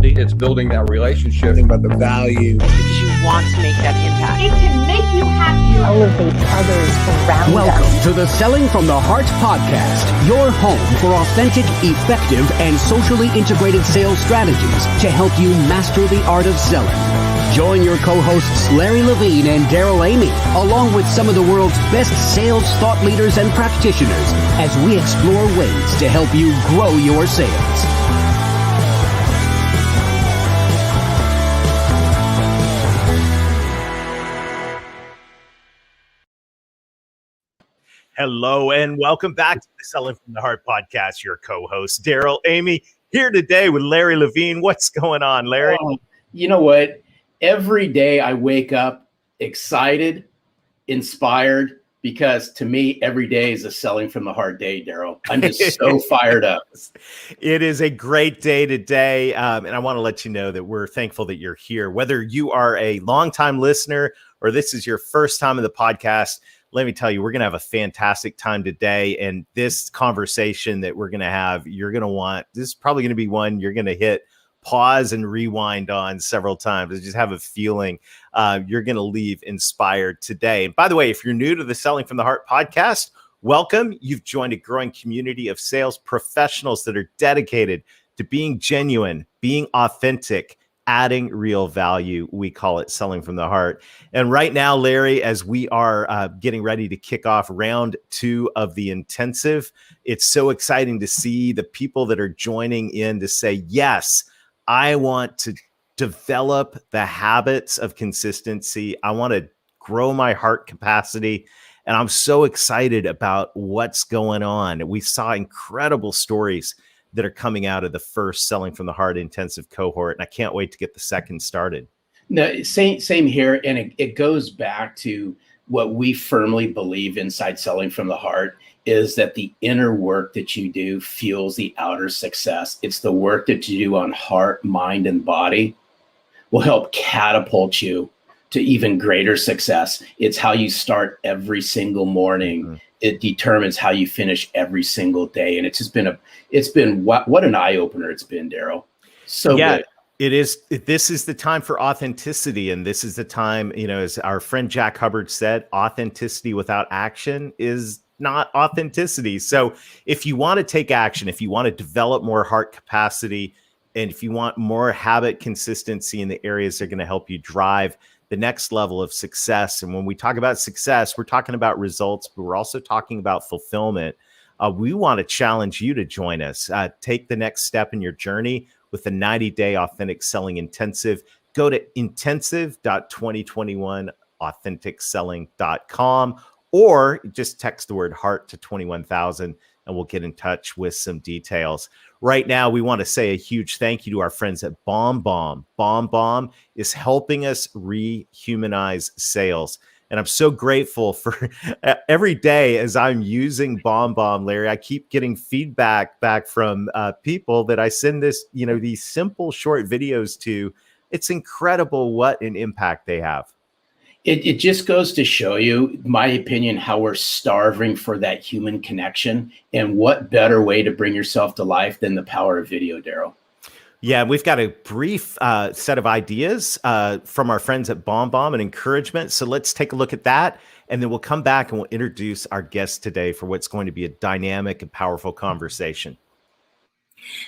capacity. It's building that relationship. Think about the value. Because you want to make that impact. It can make you happy. Elevate others around Welcome us. to the Selling from the Heart podcast, your home for authentic, effective, and socially integrated sales strategies to help you master the art of selling. Join your co-hosts Larry Levine and Daryl Amy, along with some of the world's best sales thought leaders and practitioners, as we explore ways to help you grow your sales. Hello and welcome back to the Selling from the Heart podcast. Your co-host Daryl Amy here today with Larry Levine. What's going on, Larry? You know what? Every day I wake up excited, inspired, because to me, every day is a Selling from the Heart day, Daryl. I'm just so fired up. It is a great day today. And I want to let you know that we're thankful that you're here. Whether you are a longtime listener or this is your first time in the podcast, let me tell you, we're going to have a fantastic time today. And this conversation that we're going to have, you're going to want, this is probably going to be one you're going to hit pause and rewind on several times. I just have a feeling you're going to leave inspired today. And by the way, if you're new to the Selling from the Heart podcast, welcome. You've joined a growing community of sales professionals that are dedicated to being genuine, being authentic, adding real value. We call it Selling from the Heart. And right now, Larry, as we are getting ready to kick off round 2 of the intensive, it's so exciting to see the people that are joining in to say, yes, I want to develop the habits of consistency. I want to grow my heart capacity. And I'm so excited about what's going on. We saw incredible stories that are coming out of the first Selling from the Heart intensive cohort. And I can't wait to get the second started. No, same here. And it goes back to what we firmly believe inside Selling from the Heart is that the inner work that you do fuels the outer success. It's the work that you do on heart, mind, and body will help catapult you to even greater success. It's how you start every single morning. Mm-hmm. It determines how you finish every single day. And it's just been what an eye opener it's been, Daryl. So good. It is. This is the time for authenticity. And this is the time, as our friend Jack Hubbard said, authenticity without action is not authenticity. So if you want to take action, if you want to develop more heart capacity, and if you want more habit consistency in the areas that are going to help you drive the next level of success. And when we talk about success, we're talking about results, but we're also talking about fulfillment. We want to challenge you to join us. Take the next step in your journey with the 90-day authentic selling intensive. Go to intensive.2021authenticselling.com or just text the word heart to 21,000 and we'll get in touch with some details. Right now, we want to say a huge thank you to our friends at BombBomb. BombBomb is helping us rehumanize sales. And I'm so grateful for every day as I'm using BombBomb, Larry, I keep getting feedback back from people that I send these simple short videos to. It's incredible what an impact they have. It just goes to show you, my opinion, how we're starving for that human connection. And what better way to bring yourself to life than the power of video, Daryl? Yeah, we've got a brief set of ideas from our friends at BombBomb and encouragement. So let's take a look at that. And then we'll come back and we'll introduce our guest today for what's going to be a dynamic and powerful conversation.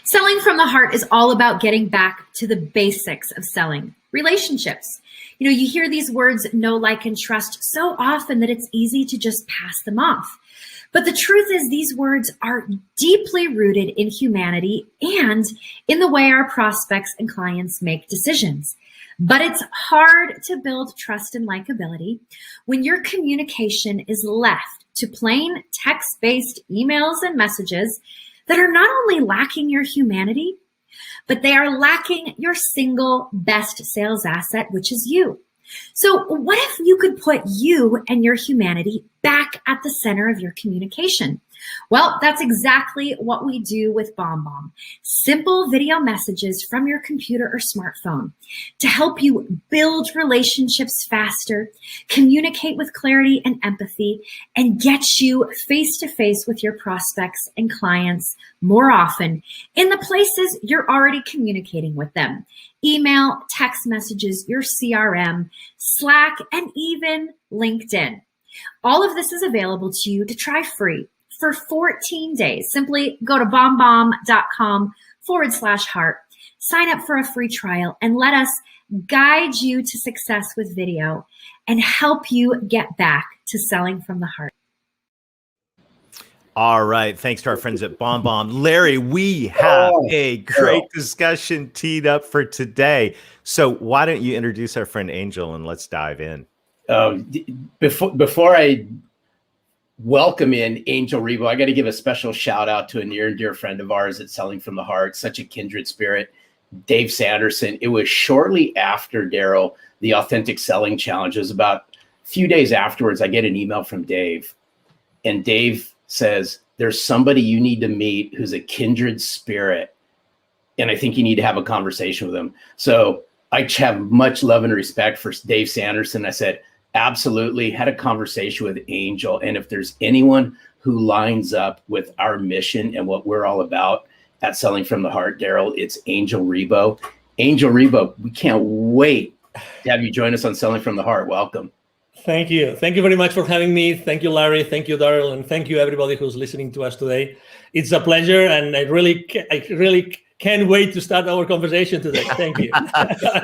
Selling from the Heart is all about getting back to the basics of selling, relationships. You hear these words, know, like, and trust so often that it's easy to just pass them off. But the truth is these words are deeply rooted in humanity and in the way our prospects and clients make decisions. But it's hard to build trust and likability when your communication is left to plain text-based emails and messages that are not only lacking your humanity, but they are lacking your single best sales asset, which is you. So what if you could put you and your humanity back at the center of your communication. Well, that's exactly what we do with BombBomb. Simple video messages from your computer or smartphone to help you build relationships faster, communicate with clarity and empathy, and get you face to face with your prospects and clients more often in the places you're already communicating with them. Email, text messages, your CRM, Slack, and even LinkedIn. All of this is available to you to try free for 14 days. Simply go to bombbomb.com/heart, sign up for a free trial, and let us guide you to success with video and help you get back to selling from the heart. All right. Thanks to our friends at BombBomb. Larry, we have a great discussion teed up for today. So why don't you introduce our friend Angel and let's dive in. Before I welcome in Angel Ribo, I got to give a special shout out to a near and dear friend of ours at Selling from the Heart, such a kindred spirit, Dave Sanderson. It was shortly after, Daryl, the Authentic Selling Challenge. It was about a few days afterwards, I get an email from Dave, and Dave says, there's somebody you need to meet who's a kindred spirit, and I think you need to have a conversation with him. So I have much love and respect for Dave Sanderson. I said, absolutely, had a conversation with Angel. And if there's anyone who lines up with our mission and what we're all about at Selling from the Heart, Daryl, it's Angel Ribo. Angel Ribo, we can't wait to have you join us on Selling from the Heart. Welcome. Thank you. Thank you very much for having me. Thank you, Larry. Thank you, Daryl. And thank you, everybody who's listening to us today. It's a pleasure. And I really can't wait to start our conversation today. Thank you.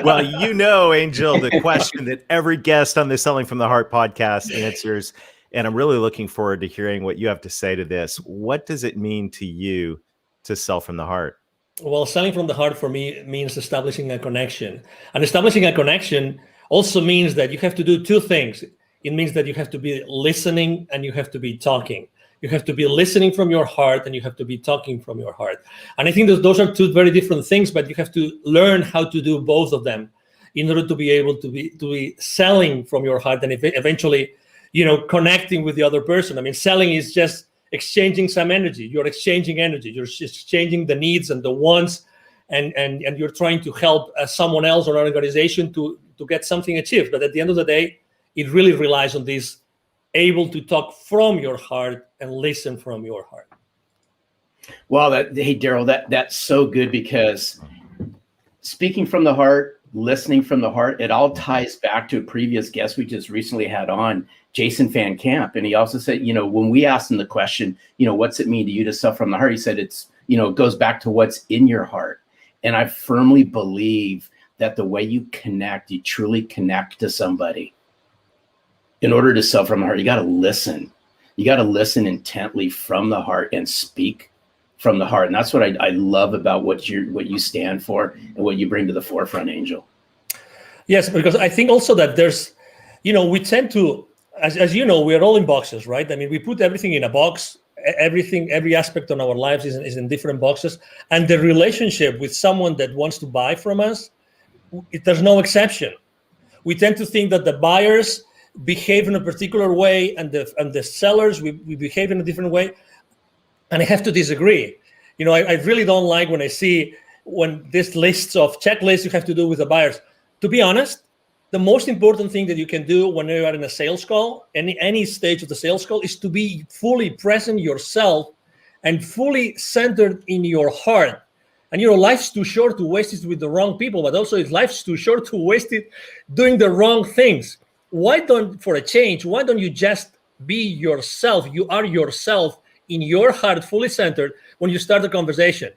Well, you know, Angel, the question that every guest on the Selling from the Heart podcast answers, and I'm really looking forward to hearing what you have to say to this. What does it mean to you to sell from the heart? Well, selling from the heart for me means establishing a connection. And establishing a connection also means that you have to do two things. It means that you have to be listening and you have to be talking. You have to be listening from your heart and you have to be talking from your heart. And I think that those are two very different things, but you have to learn how to do both of them in order to be able to be selling from your heart and eventually, connecting with the other person. I mean, selling is just exchanging some energy. You're exchanging energy. You're just exchanging the needs and the wants, and you're trying to help someone else or an organization to get something achieved. But at the end of the day, it really relies on this able to talk from your heart and listen from your heart. Well, hey, Daryl, that's so good, because speaking from the heart, listening from the heart, it all ties back to a previous guest we just recently had on, Jason Van Camp. And he also said, when we asked him the question, what's it mean to you to sell from the heart? He said, it goes back to what's in your heart. And I firmly believe that the way you connect, you truly connect to somebody. In order to sell from the heart, you got to listen. You got to listen intently from the heart and speak from the heart. And that's what I love about what you stand for and what you bring to the forefront, Angel. Yes, because I think also that there's, we tend to, as you know, we're all in boxes, right? I mean, we put everything in a box. Every aspect of our lives is in different boxes. And the relationship with someone that wants to buy from us, there's no exception. We tend to think that the buyers behave in a particular way and the sellers, we behave in a different way. And I have to disagree. I really don't like when I see this lists of checklists you have to do with the buyers. To be honest, the most important thing that you can do when you are in a sales call, any stage of the sales call, is to be fully present yourself and fully centered in your heart. And life's too short to waste it with the wrong people, but also life's too short to waste it doing the wrong things. For a change, why don't you just be yourself? You are yourself in your heart, fully centered when you start the conversation.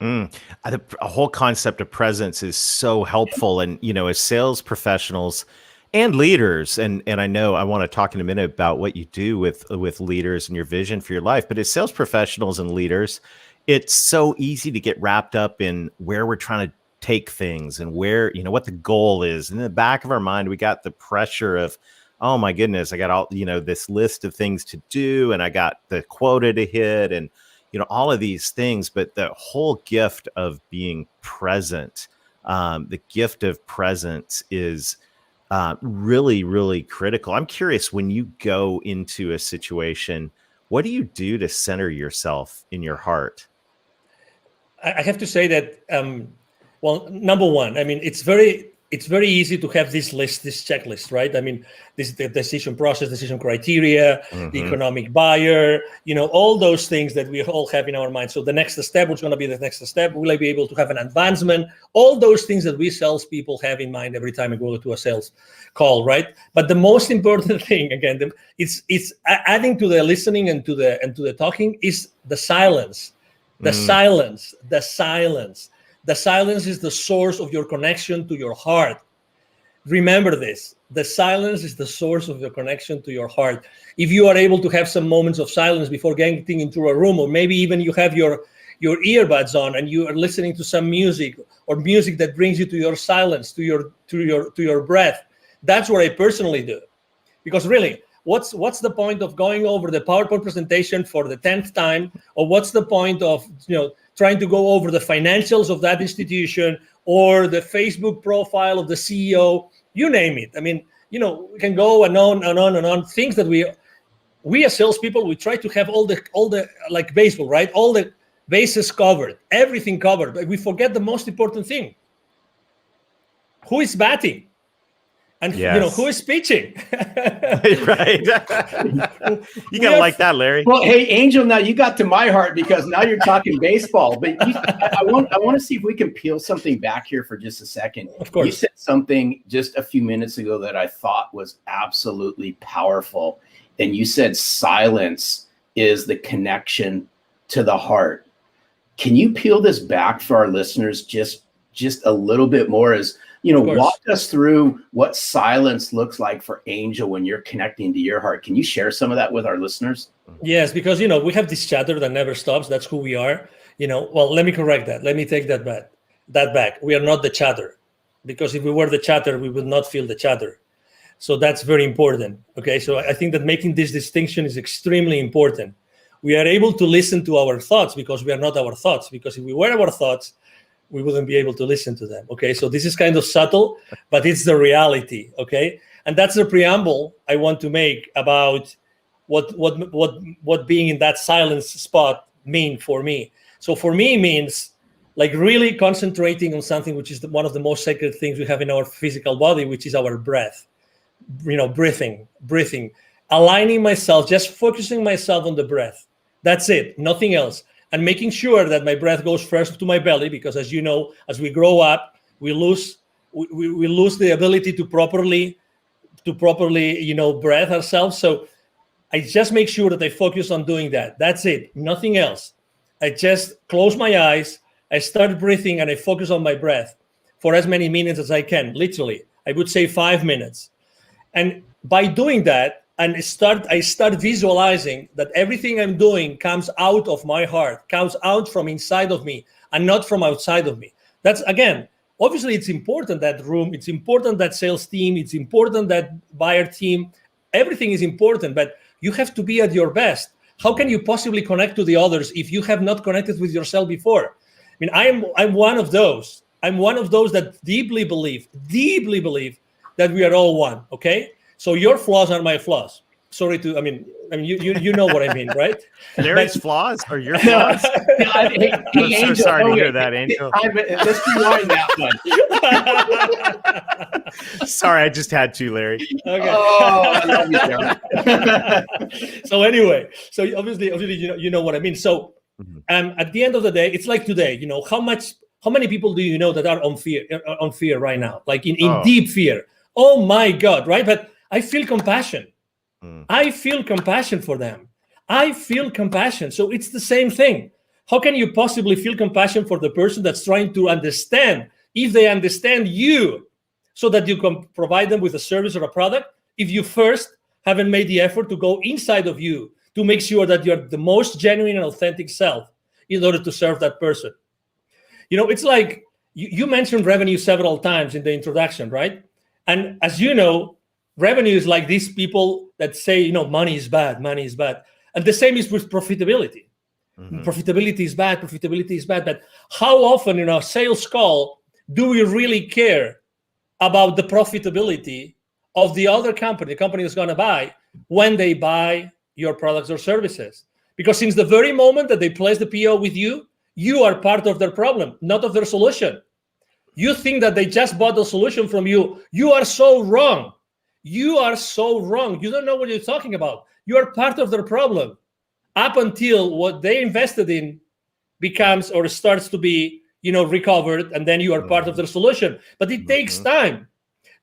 A whole concept of presence is so helpful. And, as sales professionals and leaders, and I know I want to talk in a minute about what you do with leaders and your vision for your life, but as sales professionals and leaders, it's so easy to get wrapped up in where we're trying to take things and where, what the goal is. And in the back of our mind, we got the pressure of, oh my goodness, I got all, this list of things to do, and I got the quota to hit, and, all of these things. But the whole gift of being present, the gift of presence is really, really critical. I'm curious, when you go into a situation, what do you do to center yourself in your heart? I have to say that, well, number one, I mean, it's very easy to have this checklist, right? I mean, the decision process, decision criteria, the economic buyer, all those things that we all have in our mind. So the next step, what's going to be the next step? Will I be able to have an advancement? All those things that we salespeople have in mind every time we go to a sales call, right? But the most important thing, again, it's adding to the listening and to the talking is the silence. The silence. The silence is the source of your connection to your heart. Remember this. The silence is the source of your connection to your heart. If you are able to have some moments of silence before getting into a room, or maybe even you have your earbuds on and you are listening to some music, or music that brings you to your silence, to your breath, that's what I personally do. Because really, what's the point of going over the PowerPoint presentation for the 10th time, or what's the point of trying to go over the financials of that institution or the Facebook profile of the CEO, you name it. I mean, we can go and on and on and on. Things that we as salespeople, we try to have all the like baseball, right? All the bases covered, everything covered, but we forget the most important thing. Who is batting? And who is pitching? Right. You gotta like that, Larry. Well, hey, Angel, now you got to my heart because now you're talking baseball. But I want to see if we can peel something back here for just a second. Of course. You said something just a few minutes ago that I thought was absolutely powerful. And you said silence is the connection to the heart. Can you peel this back for our listeners just a little bit more? As walk us through what silence looks like for Angel when you're connecting to your heart. Can you share some of that with our listeners? Yes, because, we have this chatter that never stops. That's who we are. Well, let me correct that. Let me take that back. We are not the chatter, because if we were the chatter, we would not feel the chatter. So that's very important. Okay. So I think that making this distinction is extremely important. We are able to listen to our thoughts because we are not our thoughts, because if we were our thoughts, we wouldn't be able to listen to them. Okay, so this is kind of subtle, but it's the reality. Okay, and that's the preamble I want to make about what being in that silence spot mean for me. So for me, it means like really concentrating on something which is one of the most sacred things we have in our physical body, which is our breath. Breathing, aligning myself, just focusing myself on the breath. That's it, nothing else. And making sure that my breath goes first to my belly, because as you know, as we grow up, we lose the ability to properly breathe ourselves. So I just make sure that I focus on doing that. That's it, nothing else. I just close my eyes, I start breathing, and I focus on my breath for as many minutes as I can. Literally, I would say 5 minutes. And by doing that, and I start visualizing that everything I'm doing comes out of my heart, comes out from inside of me and not from outside of me. That's, again, obviously it's important, that room, it's important, that sales team, it's important, that buyer team, everything is important, but you have to be at your best. How can you possibly connect to the others if you have not connected with yourself before? I mean, I'm one of those. I'm one of those that deeply believe that we are all one, okay? So your flaws are my flaws. Sorry to, I mean, you know what I mean, right? Larry's flaws or your flaws? I'm so sorry to hear that, Angel. Let's rewind that one. Sorry, I just had to, Larry. Okay. Oh, I love you, Jeremy. So anyway, so obviously, you know what I mean. So, at the end of the day, it's like today. How many people do you know that are on fear right now, like in deep fear? Oh my God, right? But I feel compassion. I feel compassion for them. I feel compassion. So it's the same thing. How can you possibly feel compassion for the person that's trying to understand, if they understand you, so that you can provide them with a service or a product, if you first haven't made the effort to go inside of you to make sure that you're the most genuine and authentic self in order to serve that person? It's like you mentioned revenue several times in the introduction, right? And as you know, revenue is like these people that say, money is bad. And the same is with profitability. Profitability is bad. But how often in our sales call do we really care about the profitability of the other company, the company that's going to buy, when they buy your products or services. Because since the very moment that they place the PO with you, you are part of their problem, not of their solution. You think that they just bought the solution from you. You are so wrong. You are so wrong. You don't know what you're talking about. You are part of their problem up until what they invested in becomes or starts to be, recovered, and then you are part of their solution. But it takes time.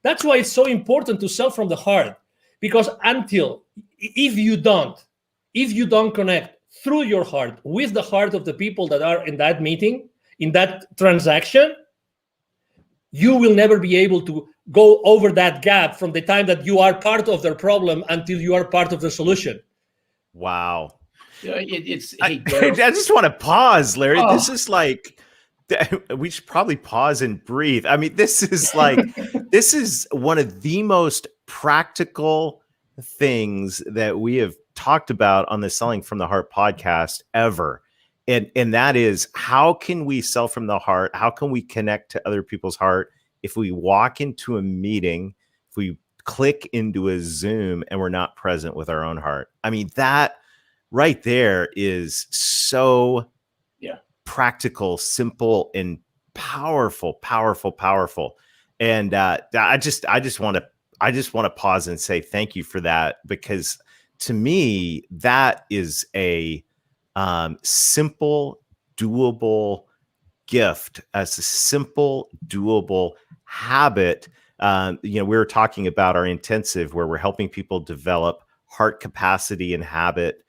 That's why it's so important to sell from the heart, because if you don't connect through your heart with the heart of the people that are in that meeting, in that transaction, you will never be able to go over that gap from the time that you are part of their problem until you are part of the solution. Wow. I just want to pause, Larry. This is like, we should probably pause and breathe. I mean, this is like, this is one of the most practical things that we have talked about on the Selling from the Heart podcast ever. And that is, how can we sell from the heart? How can we connect to other people's heart if we walk into a meeting, if we click into a Zoom and we're not present with our own heart? I mean, that right there is so practical, simple, and powerful. And I just want to pause and say thank you for that, because to me, that is a simple, doable gift, as a simple, doable habit. We were talking about our intensive, where we're helping people develop heart capacity and habit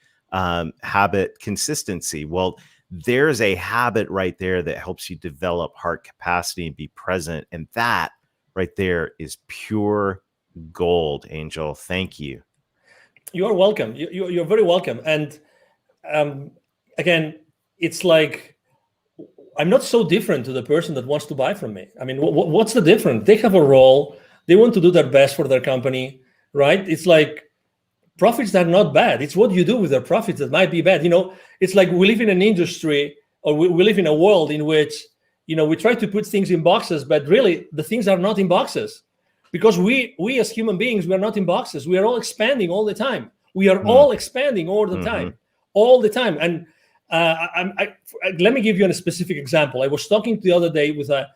consistency. Well, there's a habit right there that helps you develop heart capacity and be present. And that right there is pure gold, Angel. Thank you. You are welcome. You're very welcome. And again, it's like, I'm not so different to the person that wants to buy from me. I mean, what's the difference? They have a role. They want to do their best for their company, right? It's like, profits are not bad. It's what you do with their profits that might be bad. It's like we live in an industry, or we live in a world in which, we try to put things in boxes, but really the things are not in boxes, because we as human beings, we are not in boxes. We are all expanding all the time. We are all expanding all the time, all the time. And let me give you a specific example. I was talking the other day with a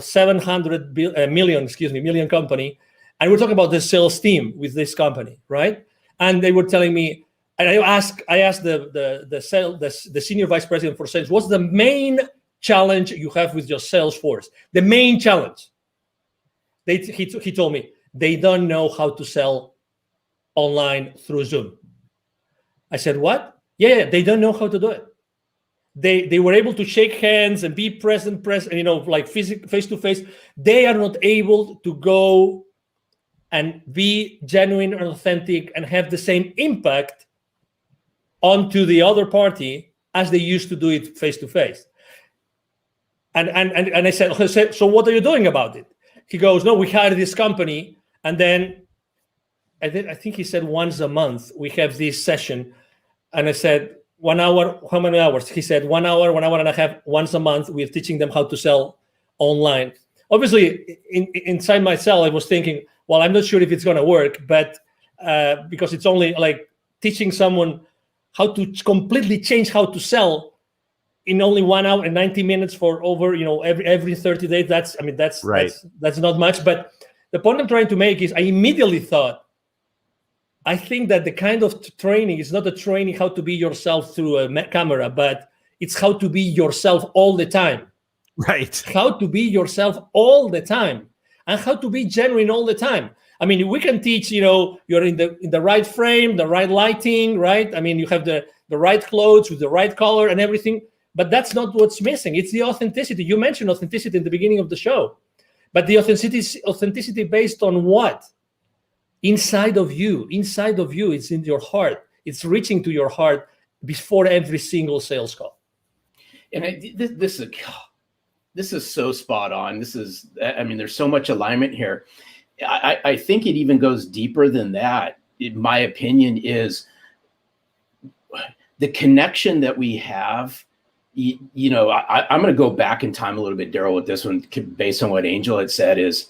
700 million company, and we're talking about the sales team with this company, right? And they were telling me, and I asked the senior vice president for sales, what's the main challenge you have with your sales force? The main challenge. He told me they don't know how to sell online through Zoom. I said, what? Yeah, they don't know how to do it. They were able to shake hands and be present, like face to face. They are not able to go and be genuine and authentic and have the same impact onto the other party as they used to do it face to face. And I said, so what are you doing about it? He goes, no, we hired this company, and then I think he said once a month we have this session. And I said, 1 hour, how many hours? He said 1 hour, 1 hour and a half, once a month. We're teaching them how to sell online. Obviously, inside myself, I was thinking, well, I'm not sure if it's going to work, but because it's only like teaching someone how to completely change how to sell in only 1 hour and 90 minutes for over, every 30 days. That's right. That's not much. But the point I'm trying to make is I immediately thought, I think that the kind of training is not a training how to be yourself through a camera, but it's how to be yourself all the time. Right. How to be yourself all the time, and how to be genuine all the time. I mean, we can teach, you're in the right frame, the right lighting, right? I mean, you have the right clothes with the right color and everything, but that's not what's missing. It's the authenticity. You mentioned authenticity in the beginning of the show, but the authenticity based on what? Inside of you, it's in your heart. It's reaching to your heart before every single sales call. And this is so spot on. There's so much alignment here. I think it even goes deeper than that. In my opinion, is the connection that we have. I'm going to go back in time a little bit, Daryl, with this one, based on what Angel had said. Is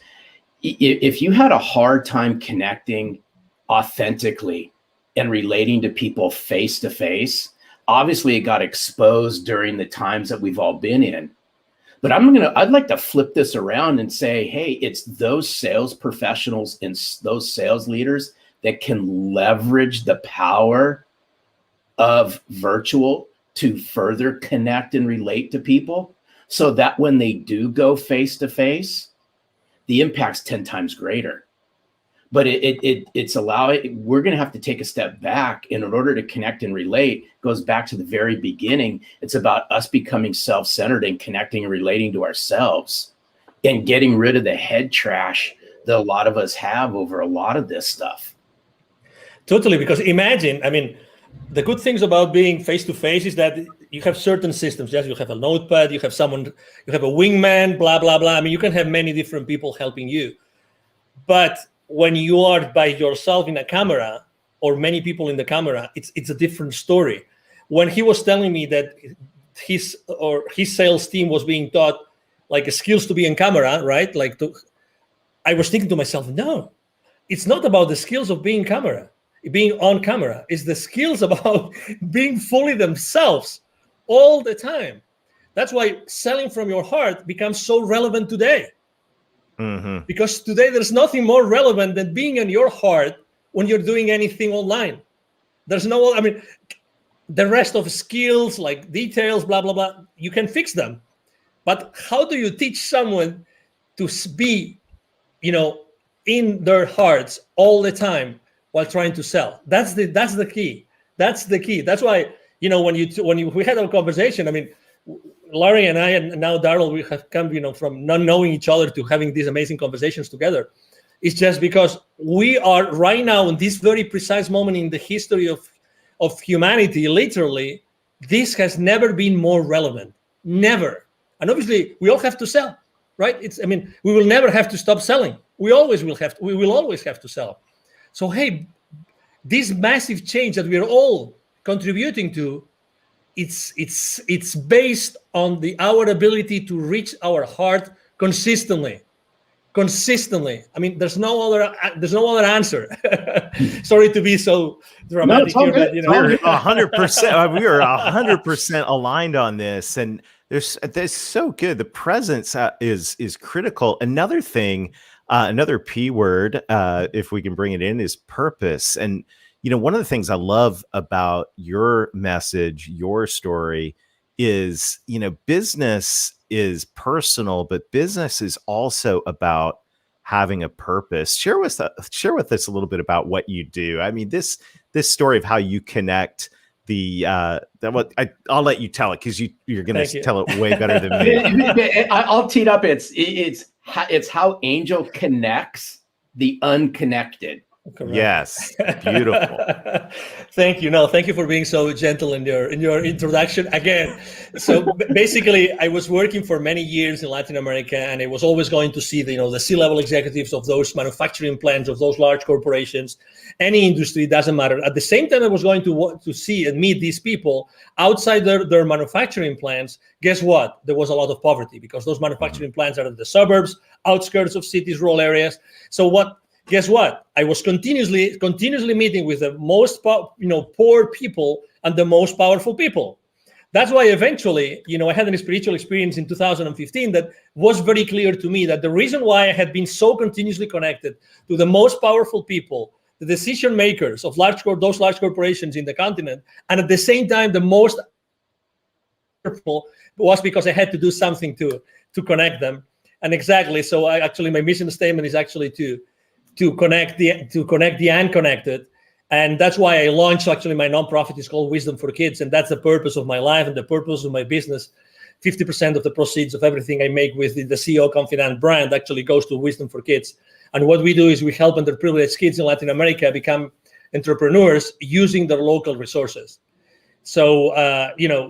if you had a hard time connecting authentically and relating to people face to face, obviously it got exposed during the times that we've all been in. But I'd like to flip this around and say, hey, it's those sales professionals and those sales leaders that can leverage the power of virtual to further connect and relate to people, so that when they do go face to face, the impact's 10 times greater. But we're going to have to take a step back. And in order to connect and relate, goes back to the very beginning. It's about us becoming self-centered and connecting and relating to ourselves and getting rid of the head trash that a lot of us have over a lot of this stuff. Totally, because imagine, I mean, the good things about being face-to-face is that you have certain systems. Yes, you have a notepad, you have someone, you have a wingman, blah, blah, blah. I mean, you can have many different people helping you. But when you are by yourself in a camera or many people in the camera, it's a different story. When he was telling me that his sales team was being taught like skills to be in camera, right? I was thinking to myself, no, it's not about the skills of being on camera. It's the skills about being fully themselves all the time. That's why selling from your heart becomes so relevant today. Mm-hmm. Because today there's nothing more relevant than being in your heart when you're doing anything online. There's the rest of skills like details, blah, blah, blah, you can fix them. But how do you teach someone to be, in their hearts all the time while trying to sell? That's the key. That's the key. That's why, when we had our conversation, I mean, Larry and I, and now Daryl, we have come, from not knowing each other to having these amazing conversations together. It's just because we are right now in this very precise moment in the history of humanity, literally, this has never been more relevant. Never. And obviously, we all have to sell, right? We will never have to stop selling. We will always have to sell. So, hey, this massive change that we are all contributing to, it's based on our ability to reach our heart consistently. I mean, there's no other answer. Sorry to be so dramatic here, but we're 100%. We are 100% aligned on this, and there's so good. The presence is critical. Another thing, another P word, if we can bring it in, is purpose. And one of the things I love about your message, your story, is, business is personal, but business is also about having a purpose. Share with us a little bit about what you do. I mean, this story of how you connect I'll let you tell it, because you're going to tell it way better than me. I'll tee it up. It's how Angel connects the unconnected. Correct. Yes, beautiful. Thank you. No, thank you for being so gentle in your introduction again. So basically, I was working for many years in Latin America, and I was always going to see the C-level executives of those manufacturing plants, of those large corporations, any industry, doesn't matter. At the same time, I was going to see and meet these people outside their manufacturing plants. Guess what? There was a lot of poverty, because those manufacturing plants are in the suburbs, outskirts of cities, rural areas. So guess what? I was continuously meeting with the most poor people and the most powerful people. That's why eventually, I had a spiritual experience in 2015 that was very clear to me that the reason why I had been so continuously connected to the most powerful people, the decision makers of those large corporations in the continent, and at the same time the most powerful, was because I had to do something to connect them. And exactly, so my mission statement is actually to connect the unconnected. And that's why I launched my nonprofit. Is called Wisdom for Kids. And that's the purpose of my life and the purpose of my business. 50% of the proceeds of everything I make with the CEO Confidant brand actually goes to Wisdom for Kids. And what we do is we help underprivileged kids in Latin America become entrepreneurs using their local resources. So,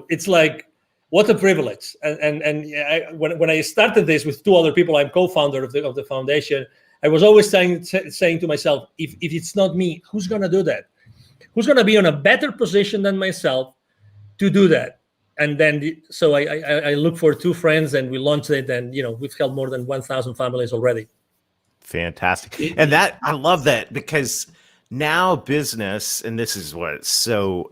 it's like, what a privilege. When I started this with two other people, I'm co-founder of the foundation. I was always saying to myself, if it's not me, who's going to do that? Who's going to be in a better position than myself to do that? And then, so I look for two friends, and we launched it, and we've helped more than 1,000 families already. Fantastic. And that, I love that, because now business, and this is what's so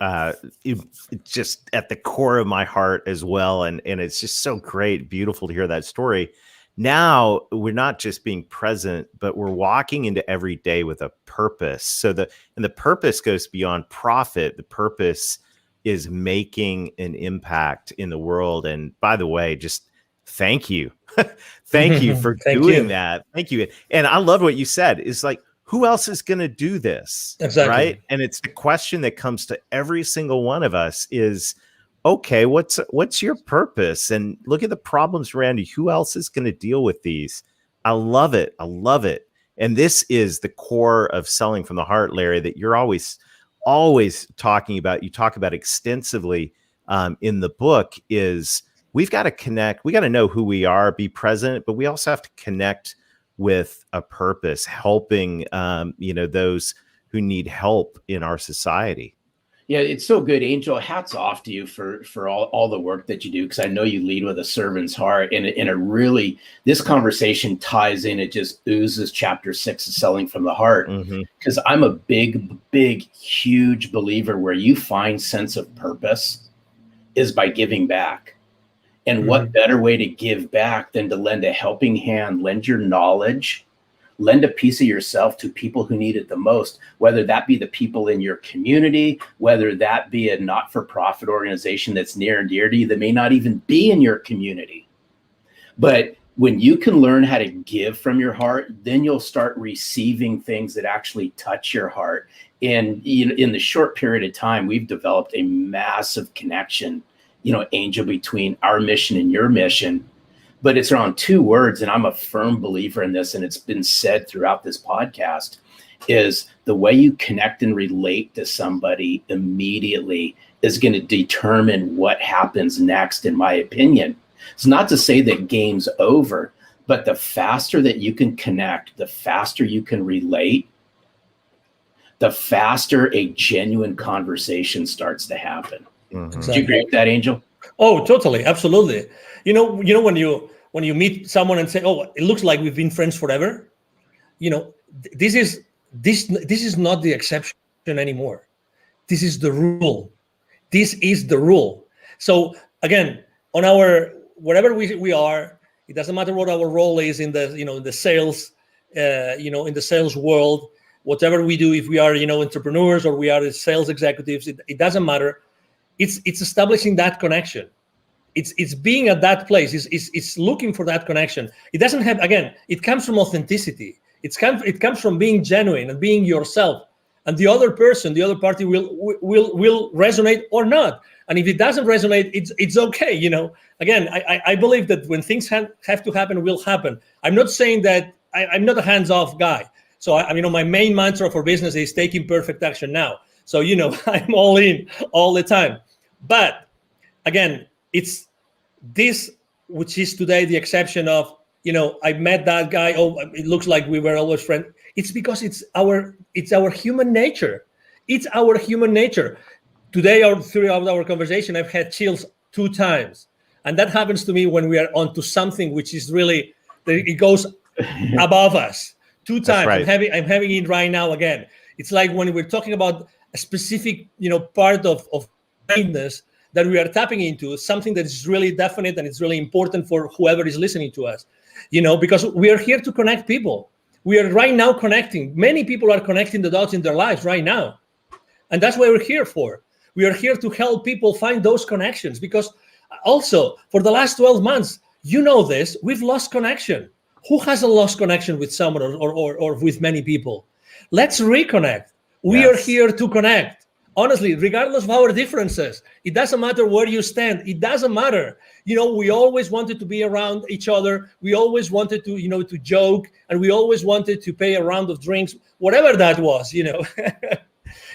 it's just at the core of my heart as well. And it's just so great, beautiful to hear that story. Now we're not just being present, but we're walking into every day with a purpose. So the purpose goes beyond profit. The purpose is making an impact in the world. And by the way, just thank you. Thank you for doing that. Thank you. And I love what you said, is like, who else is going to do this? Exactly. Right. And it's the question that comes to every single one of us is, okay, what's your purpose? And look at the problems around you. Who else is going to deal with these? I love it. I love it. And this is the core of Selling from the Heart, Larry, that you're always talking about. You talk about extensively in the book. Is we've got to connect. We got to know who we are, be present, but we also have to connect with a purpose, helping those who need help in our society. Yeah, it's so good, Angel. Hats off to you for all the work that you do, because I know you lead with a servant's heart, and it really, this conversation ties in. It just oozes chapter 6 of Selling from the Heart, because I'm a big, huge believer where you find sense of purpose is by giving back. And what better way to give back than to lend a helping hand, lend your knowledge, lend a piece of yourself to people who need it the most, whether that be the people in your community, whether that be a not-for-profit organization that's near and dear to you that may not even be in your community. But when you can learn how to give from your heart, then you'll start receiving things that actually touch your heart. And in the short period of time, we've developed a massive connection, Angel, between our mission and your mission. But it's around two words, and I'm a firm believer in this, and it's been said throughout this podcast, is the way you connect and relate to somebody immediately is going to determine what happens next, in my opinion. It's not to say that game's over, but the faster that you can connect, the faster you can relate, the faster a genuine conversation starts to happen. Exactly. Do you agree with that, Angel? Oh, totally. Absolutely. When you meet someone and say, oh, it looks like we've been friends forever, this is not the exception anymore. This is the rule. This is the rule. So again, on wherever we are, it doesn't matter what our role is in the sales, in the sales world, whatever we do, if we are, entrepreneurs or we are sales executives, it doesn't matter. It's establishing that connection. It's being at that place. It's looking for that connection. It doesn't have, again, it comes from authenticity. It comes from being genuine and being yourself. And the other person, the other party will resonate or not. And if it doesn't resonate, it's okay. Again, I believe that when things have to happen, will happen. I'm not saying that I'm not a hands-off guy. So my main mantra for business is taking perfect action now. So, I'm all in all the time. But again, it's this, which is today the exception of, I met that guy. Oh, it looks like we were always friends. It's because it's our human nature. It's our human nature. Today, or throughout our conversation, I've had chills 2 times. And that happens to me when we are onto something which is really, it goes above us. 2 times. Right. I'm having it right now again. It's like when we're talking about a specific, part of kindness that we are tapping into, something that is really definite and it's really important for whoever is listening to us, because we are here to connect people. We are right now connecting. Many people are connecting the dots in their lives right now. And that's what we're here for. We are here to help people find those connections, because also for the last 12 months, this, we've lost connection. Who hasn't lost connection with someone or with many people? Let's reconnect. We are here to connect. Honestly, regardless of our differences, it doesn't matter where you stand. It doesn't matter. We always wanted to be around each other. We always wanted to, to joke, and we always wanted to pay a round of drinks, whatever that was, It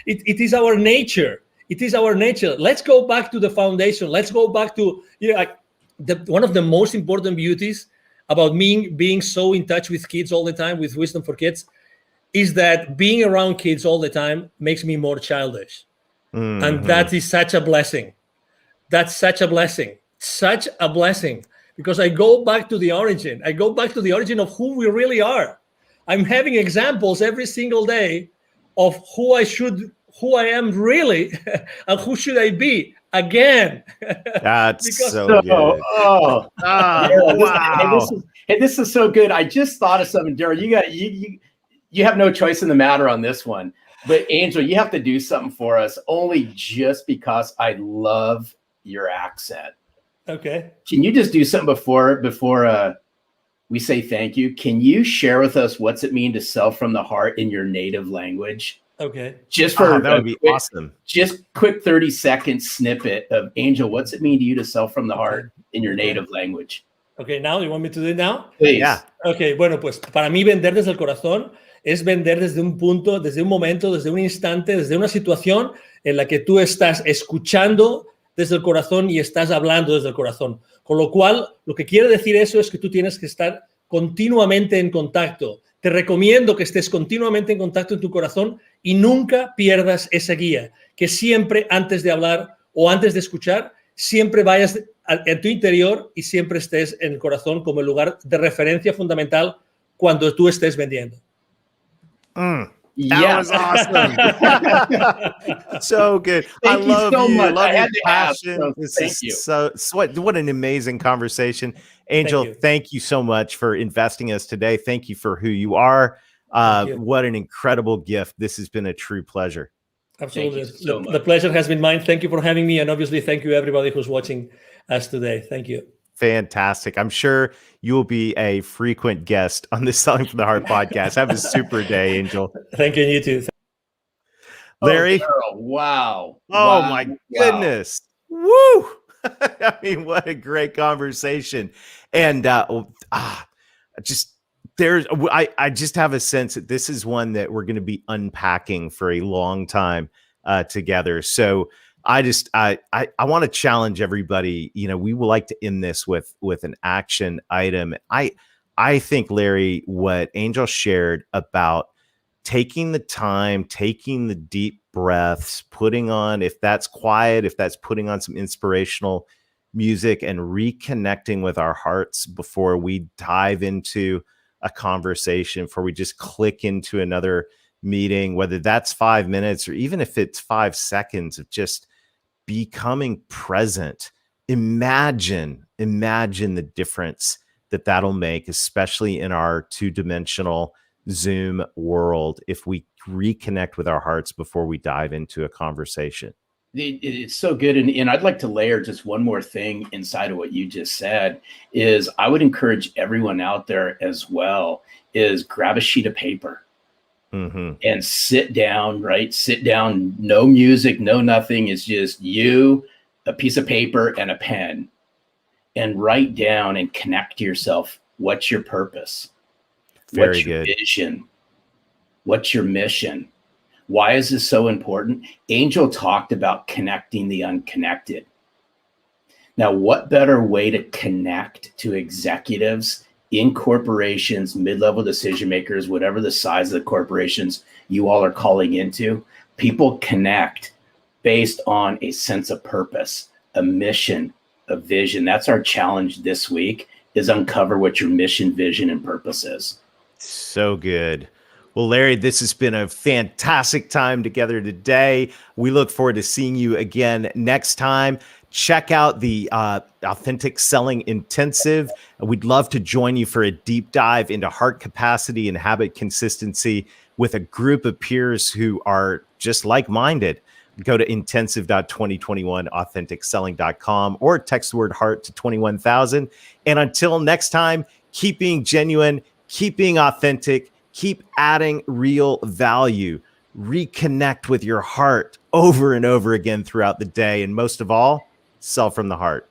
is our nature. It is our nature. Let's go back to the foundation. Let's go back to, one of the most important beauties about me being so in touch with kids all the time, with Wisdom for Kids, is that being around kids all the time makes me more childish. Mm-hmm. And that is such a blessing. That's such a blessing. Such a blessing. Because I go back to the origin. I go back to the origin of who we really are. I'm having examples every single day of who I am really, and who should I be again. That's Because- so good. Oh, Daryl, Wow. this is so good. I just thought of something, Daryl. You have no choice in the matter on this one. But Angel, you have to do something for us, only just because I love your accent. Okay. Can you just do something before we say thank you? Can you share with us what's it mean to sell from the heart in your native language? Okay. Just for That would be awesome. Just quick 30-second snippet of Angel. What's it mean to you to sell from the heart in your Okay. native language? Okay, now you want me to do it now? Please. Yeah. Ok, bueno, pues para mí vender desde el corazón es vender desde un punto, desde un momento, desde un instante, desde una situación en la que tú estás escuchando desde el corazón y estás hablando desde el corazón. Con lo cual, lo que quiere decir eso es que tú tienes que estar continuamente en contacto. Te recomiendo que estés continuamente en contacto en tu corazón y nunca pierdas esa guía. Que siempre antes de hablar o antes de escuchar, siempre vayas en tu interior y siempre estés en el corazón como el lugar de referencia fundamental cuando tú estés vendiendo. That Yes. was awesome. So good. Thank I you love so you. much. Love I your had to ask, passion. so This thank is you. so what an amazing conversation. Angel, you. thank you so much for investing us today. Thank you for who you are. Thank you. What an incredible gift. This has been a true pleasure. Absolutely. Thank you so much. The pleasure has been mine. Thank you for having me. And obviously, thank you everybody who's watching us today. Thank you. Fantastic. I'm sure you will be a frequent guest on the Selling from the Heart podcast. Have a super day, Angel. Thank you, and you too. Larry. Oh, Daryl, wow. Oh Wow. my Wow. goodness. Woo. I mean, what a great conversation. And just there's I just have a sense that this is one that we're going to be unpacking for a long time together. So I want to challenge everybody. You know, we would like to end this with an action item. I think, Larry, what Angel shared about taking the time, taking the deep breaths, putting on, if that's quiet, if that's putting on some inspirational music and reconnecting with our hearts before we dive into a conversation, before we just click into another meeting, whether that's 5 minutes or even if it's 5 seconds of just becoming present. Imagine the difference that'll make, especially in our two-dimensional Zoom world, if we reconnect with our hearts before we dive into a conversation. It's so good. And I'd like to layer just one more thing inside of what you just said is I would encourage everyone out there as well is grab a sheet of paper and sit down, right? Sit down, no music, no nothing. It's just you, a piece of paper and a pen, and write down and connect to yourself. What's your purpose? What's your vision? What's your mission? Why is this so important? Angel talked about connecting the unconnected. Now, what better way to connect to executives in corporations, mid-level decision makers, whatever the size of the corporations you all are calling into? People connect based on a sense of purpose, a mission, a vision. That's our challenge this week, is uncover what your mission, vision, and purpose is. So good. Well, Larry, this has been a fantastic time together today. We look forward to seeing you again next time. Check out the Authentic Selling Intensive. We'd love to join you for a deep dive into heart capacity and habit consistency with a group of peers who are just like-minded. Go to intensive.2021authenticselling.com or text the word heart to 21,000. And until next time, keep being genuine, keep being authentic, keep adding real value. Reconnect with your heart over and over again throughout the day. And most of all, sell from the heart.